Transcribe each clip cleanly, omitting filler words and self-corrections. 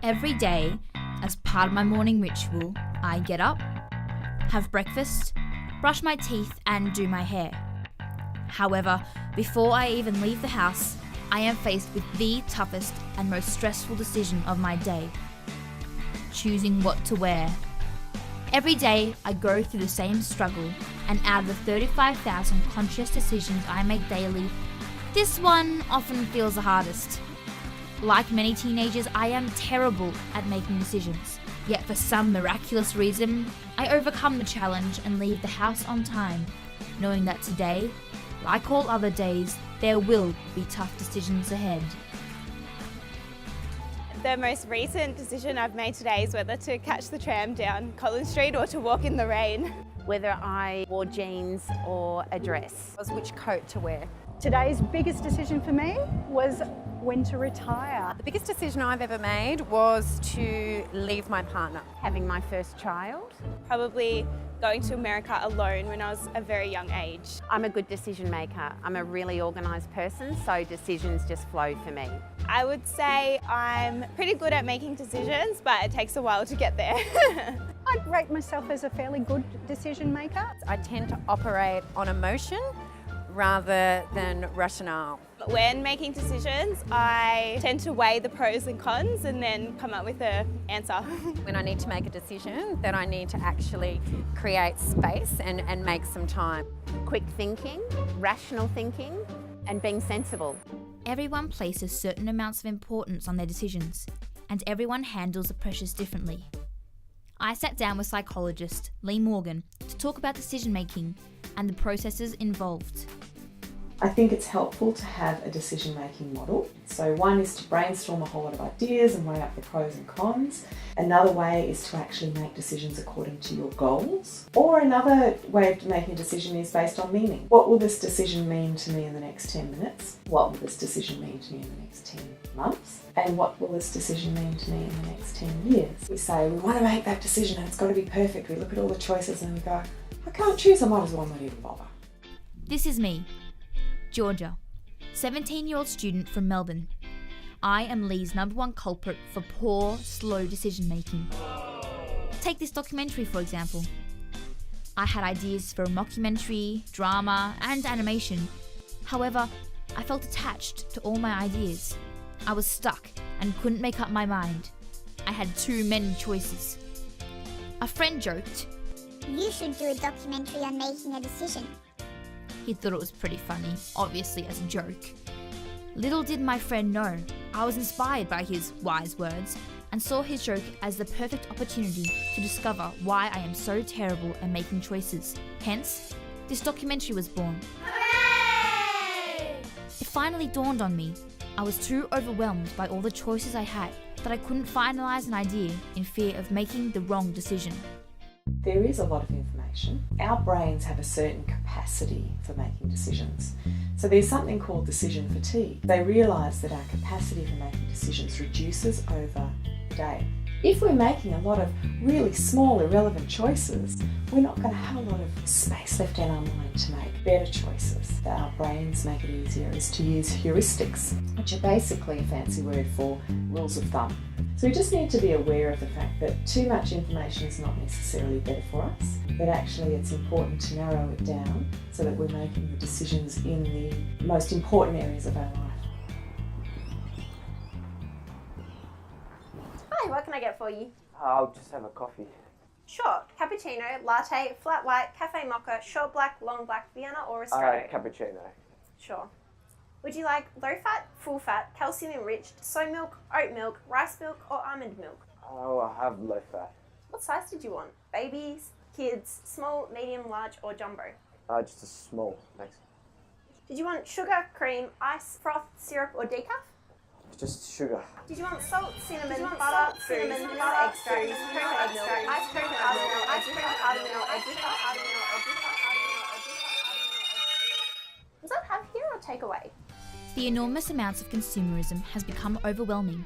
Every day, as part of my morning ritual, I get up, have breakfast, brush my teeth and do my hair. However, before I even leave the house, I am faced with the toughest and most stressful decision of my day: choosing what to wear. Every day, I go through the same struggle, and out of the 35,000 conscious decisions I make daily, this one often feels the hardest. Like many teenagers, I am terrible at making decisions. Yet for some miraculous reason, I overcome the challenge and leave the house on time, knowing that today, like all other days, there will be tough decisions ahead. The most recent decision I've made today is whether to catch the tram down Collins Street or to walk in the rain. Whether I wore jeans or a dress, was which coat to wear. Today's biggest decision for me was when to retire. The biggest decision I've ever made was to leave my partner. Having my first child. Probably going to America alone when I was a very young age. I'm a good decision maker. I'm a really organised person, so decisions just flow for me. I would say I'm pretty good at making decisions, but it takes a while to get there. I'd rate myself as a fairly good decision maker. I tend to operate on emotion rather than rationale. When making decisions, I tend to weigh the pros and cons and then come up with an answer. When I need to make a decision, then I need to actually create space and make some time. Quick thinking, rational thinking, and being sensible. Everyone places certain amounts of importance on their decisions, and everyone handles the pressures differently. I sat down with psychologist Lee Morgan to talk about decision making and the processes involved. I think it's helpful to have a decision-making model. So one is to brainstorm a whole lot of ideas and weigh up the pros and cons. Another way is to actually make decisions according to your goals. Or another way of making a decision is based on meaning. What will this decision mean to me in the next 10 minutes? What will this decision mean to me in the next 10 months? And what will this decision mean to me in the next 10 years? We say we want to make that decision and it's got to be perfect. We look at all the choices and we go, I can't choose, I might as well not even bother. This is me, Georgia, 17-year-old student from Melbourne. I am Lee's #1 culprit for poor, slow decision making. Take this documentary for example. I had ideas for a mockumentary, drama and animation. However, I felt attached to all my ideas. I was stuck and couldn't make up my mind. I had too many choices. A friend joked, "You should do a documentary on making a decision." He thought it was pretty funny, obviously as a joke. Little did my friend know, I was inspired by his wise words and saw his joke as the perfect opportunity to discover why I am so terrible at making choices. Hence, this documentary was born. Hooray! It finally dawned on me. I was too overwhelmed by all the choices I had that I couldn't finalise an idea in fear of making the wrong decision. There is a lot of information. Our brains have a certain capacity for making decisions. So there's something called decision fatigue. They realise that our capacity for making decisions reduces over the day. If we're making a lot of really small, irrelevant choices, we're not going to have a lot of space left in our mind to make better choices. Our brains make it easier is to use heuristics, which are basically a fancy word for rules of thumb. So we just need to be aware of the fact that too much information is not necessarily better for us, but actually it's important to narrow it down so that we're making the decisions in the most important areas of our life. Hi, what can I get for you? I'll just have a coffee. Sure. Cappuccino, latte, flat white, cafe mocha, short black, long black, Vienna or espresso? Cappuccino. Sure. Would you like low fat, full fat, calcium enriched, soy milk, oat milk, rice milk or almond milk? I'll have low fat. What size did you want? Babies, kids, small, medium, large or jumbo? Just a small, thanks. Did you want sugar, cream, ice, froth, syrup or decaf? Just sugar. Did you want salt, cinnamon, butter, cinnamon, nut extract, coconut milk, ice cream, almond milk, ice cream, almond milk, Does that have here or take away? The enormous amounts of consumerism has become overwhelming.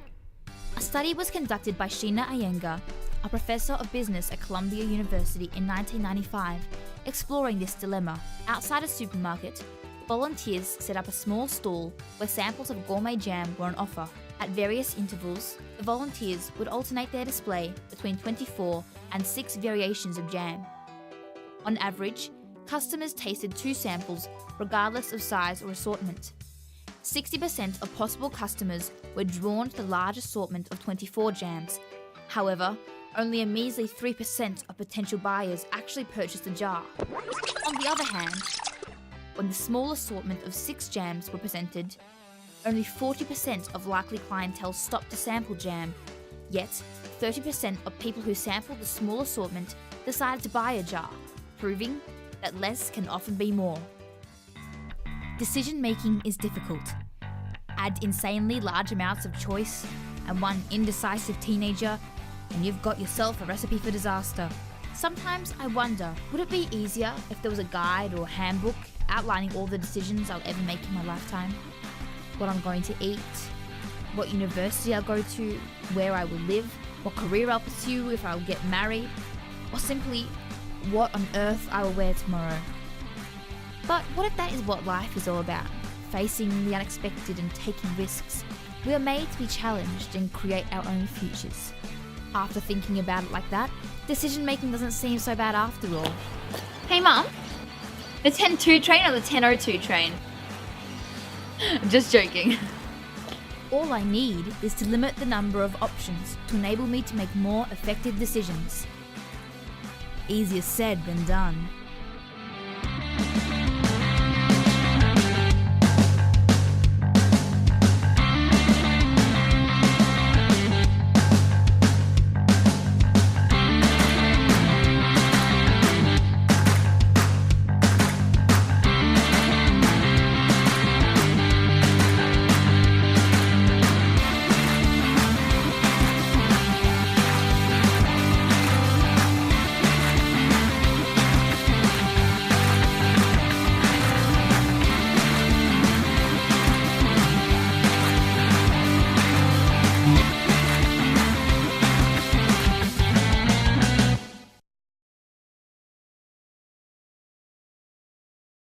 A study was conducted by Sheena Iyengar, a professor of business at Columbia University in 1995, exploring this dilemma. Outside a supermarket, volunteers set up a small stall where samples of gourmet jam were on offer. At various intervals, the volunteers would alternate their display between 24 and 6 variations of jam. On average, customers tasted 2 samples regardless of size or assortment. 60% of possible customers were drawn to the large assortment of 24 jams. However, only a measly 3% of potential buyers actually purchased a jar. On the other hand, when the small assortment of 6 jams were presented, only 40% of likely clientele stopped to sample jam, yet 30% of people who sampled the small assortment decided to buy a jar, proving that less can often be more. Decision making is difficult. Add insanely large amounts of choice and one indecisive teenager, and you've got yourself a recipe for disaster. Sometimes I wonder, would it be easier if there was a guide or handbook outlining all the decisions I'll ever make in my lifetime? What I'm going to eat, what university I'll go to, where I will live, what career I'll pursue if I'll get married, or simply what on earth I will wear tomorrow. But what if that is what life is all about? Facing the unexpected and taking risks. We are made to be challenged and create our own futures. After thinking about it like that, decision making doesn't seem so bad after all. Hey Mum, the 10:02 train or the 10:02 train? Just joking. All I need is to limit the number of options to enable me to make more effective decisions. Easier said than done.